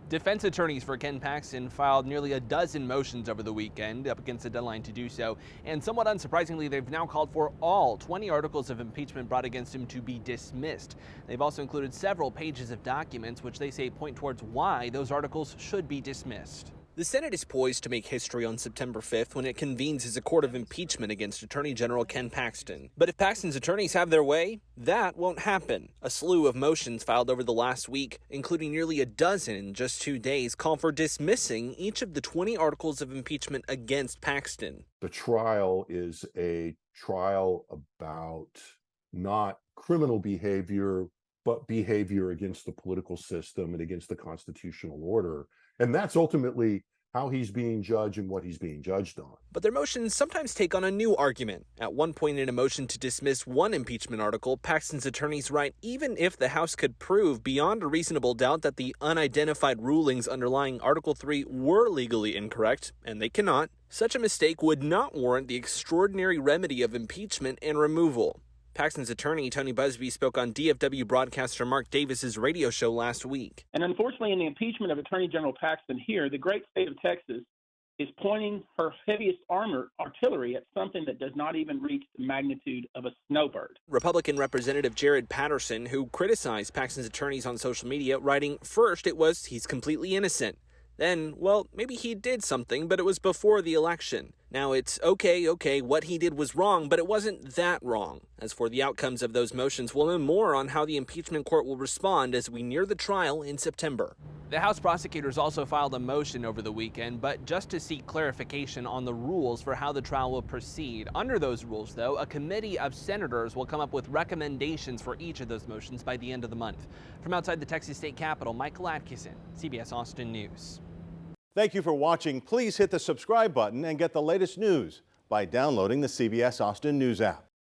Defense attorneys for Ken Paxton filed nearly a dozen motions over the weekend, up against the deadline to do so. And somewhat unsurprisingly, they've now called for all 20 articles of impeachment brought against him to be dismissed. They've also included several pages of documents which they say point towards why those articles should be dismissed. The Senate is poised to make history on September 5th when it convenes as a court of impeachment against Attorney General Ken Paxton. But if Paxton's attorneys have their way, that won't happen. A slew of motions filed over the last week, including nearly a dozen in just 2 days, call for dismissing each of the 20 articles of impeachment against Paxton. The trial is a trial about not criminal behavior, but behavior against the political system and against the constitutional order. And that's ultimately how he's being judged and what he's being judged on. But their motions sometimes take on a new argument. At one point in a motion to dismiss one impeachment article, Paxton's attorneys write, even if the House could prove beyond a reasonable doubt that the unidentified rulings underlying Article 3 were legally incorrect, and they cannot, such a mistake would not warrant the extraordinary remedy of impeachment and removal. Paxton's attorney, Tony Busby, spoke on DFW broadcaster Mark Davis's radio show last week. And unfortunately, in the impeachment of Attorney General Paxton here, the great state of Texas is pointing her heaviest artillery at something that does not even reach the magnitude of a snowbird. Republican Representative Jared Patterson, who criticized Paxton's attorneys on social media, writing, first it was he's completely innocent. Then, well, maybe he did something, but it was before the election. Now it's okay, what he did was wrong, but it wasn't that wrong. As for the outcomes of those motions, we'll know more on how the impeachment court will respond as we near the trial in September. The House prosecutors also filed a motion over the weekend, but just to seek clarification on the rules for how the trial will proceed. Under those rules, though, a committee of senators will come up with recommendations for each of those motions by the end of the month. From outside the Texas state capitol, Michael Atkinson, CBS Austin News. Thank you for watching. Please hit the subscribe button and get the latest news by downloading the CBS Austin News app.